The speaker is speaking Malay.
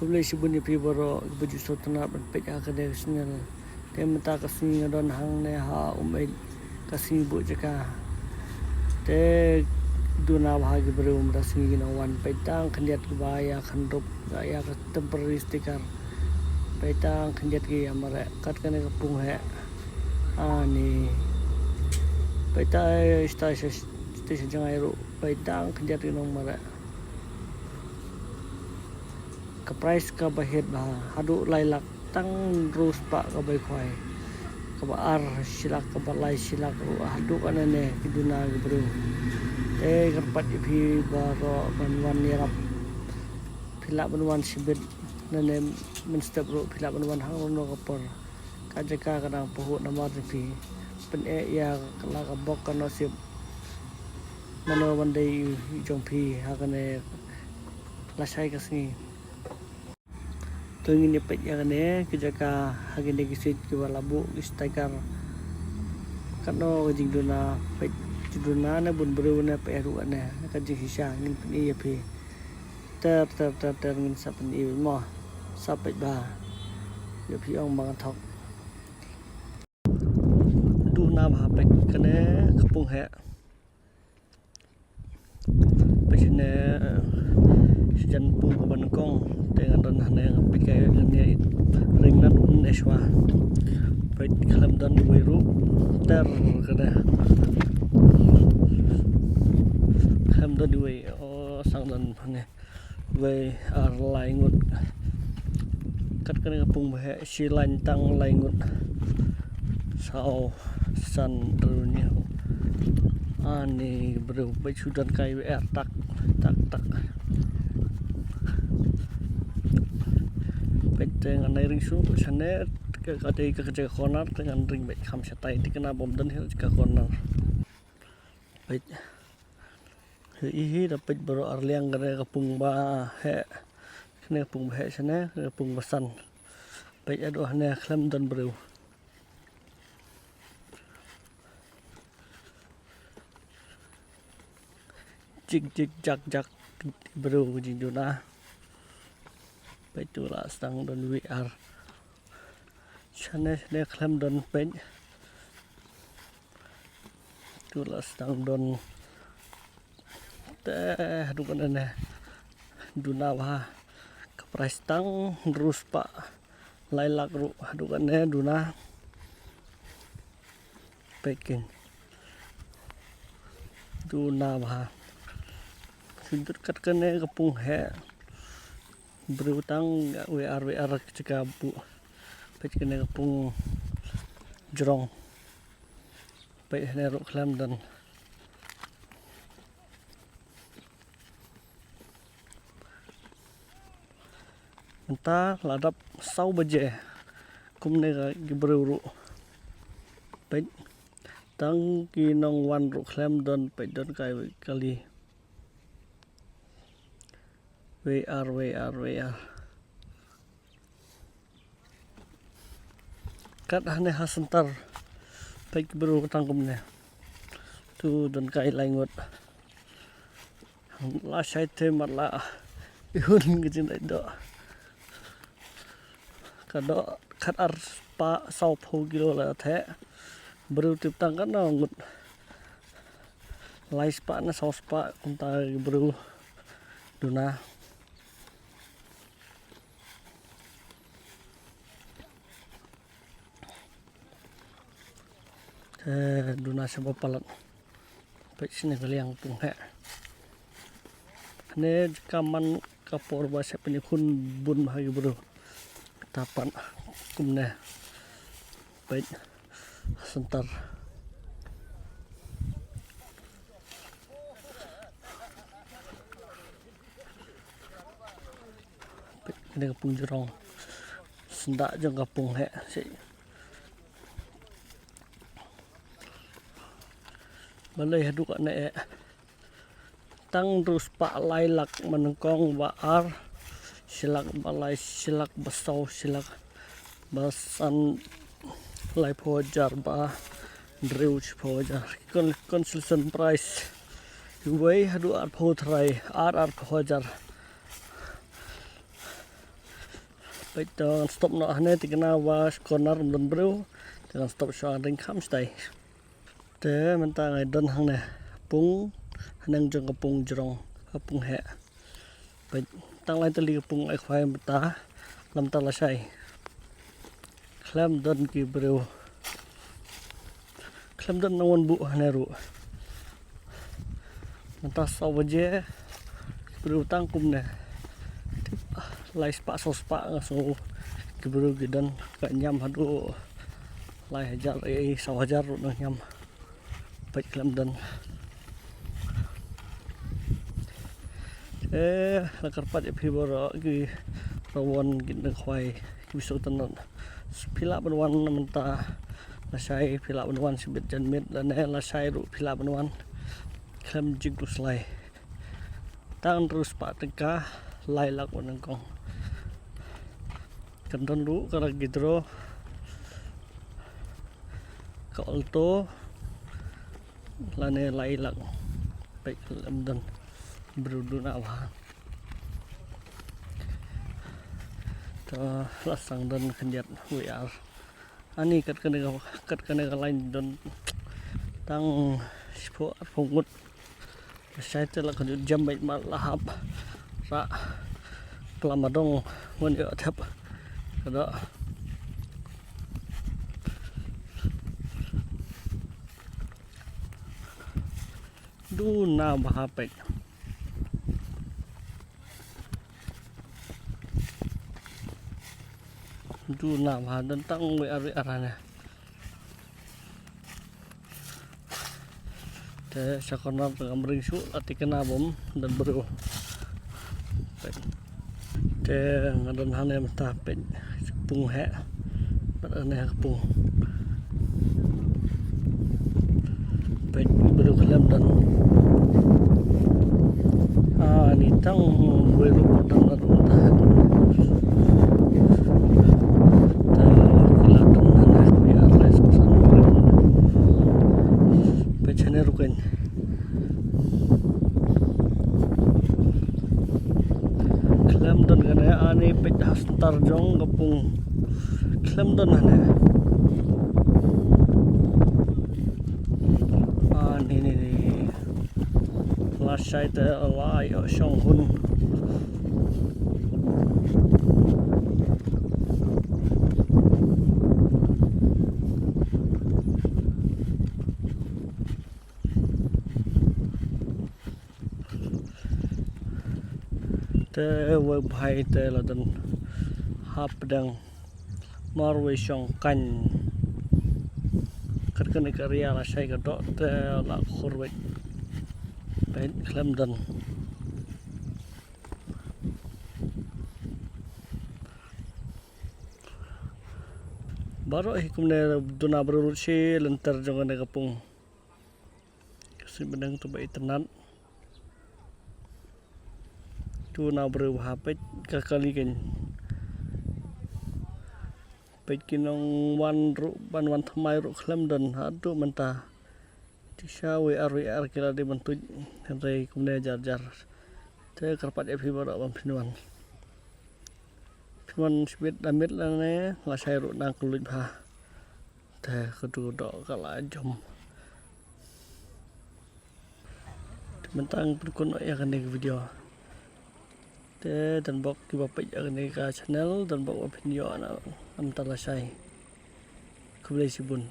Kublai sibun pi boro baju sotna ban pe ka de snel te mata kasni ngadon hang ne ha umai kasni bu jaka te duna bahagi berum rasmi gina wan petang kendiat ke bahaya khandop gaya ke temporary stiker petang kendiat ke amare kat kane kapung he ani petai station jangai ru petang kendiat ke nong mare ke price ka bahet bah hadu lailak tang rus pak ka bai khwai ka ba ar silak ka balai silak ru hadu kanane kiduna ke berum kerpat ipi baro banwan nirap pila banwan sibit nane menstep ru pila banwan hang no kapor kajaka kadang puhu namar ipi pen ya kala kabok kano sip mano bandai jongpi hakane lasai kasni tungin ipet ya kane kajaka hagine gisit ki walabu istaikar kano jingduna pet juduna na bun beru na peru na kajing hisya ngin peni ya pi ter ngin sapen i mo sapet ba ya pi ong bang thok du na ba pek kane kapung he pesne sijan pung ko ban kong dengan don hane pikai ngani ring nan eswa pek kalam dan wiru ter kada ham do duwe o sang dan hane we ar laingut kat kane kapung bahe si lain tang laingut sao san dunia ani bro bai sudan kai er tak peteng anai ring su sane ke kate ke ke corner dengan ring bai kham satai dikena bom dan hel ke corner pet hi dapat baro arliang gare kapung ba he kene kapung ba he sane kapung basan pet ado hane khlam dan bro jik jak bro jiduna petula stang don we are sane khlam don pen tula stang don te dukan ne duna ba ka price tang rus pa lailak ru dukan ne duna peking duna ba sudut kat kane kapung he berutang we are cika bu pet kane kapung jrong pet ne ru khlam dan entah ladap sau baje kumne ga gibru pet tang ki nong wan ru khlam don pet don kai kali we are kat hane hasentar pet bro tangkum ne tu don kai laingot la sai the matla ihun gijin do kado khat ar pa sau pho kilo la the bro tip tang kan ngut lai spa na sau spa kunta bro duna duna sebab palat pek sini kaliang pung he ne kaman kapor ba se penikun bun bagi bro tapan kumne pek sentar pek ne kapung jerong sendak jeng kapung he si balai haduk ne tang terus pak lailak menengkong baar silak balai silak basau silak basan lai pojar ba dreuch pojar consultation price way hadu ar pothrai ar pojar bây giờ stop nọ này thì cái nào và corner đơn bưu thì còn stop cho đánh khám stay thế mình ta ngày đơn hàng này pung nâng trong cái pung trong pung hẹ bây tăng lại từ pung ai khoai mình ta làm ta là say làm đơn kỳ bưu làm đơn ngon bụ này rồi mình ta sau với dễ bưu tăng cùng này lai spa so kiburu gidan ka nyam hadu lai hajar 1000 ro nyam baik kelam dan lakar pat phiboro gi rawon gin khwai biso tanon phila banwan menta la sai phila banwan sibit jan mit la ne la sai ru phila banwan kelam jig slai tang terus pak teka lai lak wanang kong kanton lu karag gidro ka alto lane lai lak baik lamdan berudun awah ta lasang dan kendiat WR ani kat kene lain don tang sipo pungut saya telah kejut jam baik malahap ra pelamadong ngon yo thap kada du na bahapek du na bah dan tang we arane te sakona pengamring su ati kena bom dan bro te ngadan hane mata pet pung hẹ bắt ane pung pet bro kelam dan ni tang we ru dan ta ta kelam dan hane ya les kosan pet chane ruken Kelamdan kana ani pet hastar jong kapung Kelamdan hane ni la sai te la yo shong hun te we bhai te la dan hap dang marwe shong kan kat kan karya la sai ka do te la khurwe pen Kelamdan baro hikumne duna berurut si lentar jangan ne kapung si bedang tu bai tenan tu na bru hapet kakali ken pet kinong wan thamai ru Kelamdan hadu menta tisha we ar kila di bentuk hentai kumne jar te karpat epi baro bam pinuan sibit damit lane la sai ru nang kulit pha te kedu do kala jom mentang perkun ya kan video te dan bok ki bapak ni ka channel dan bok opinion am talasai kublai sibun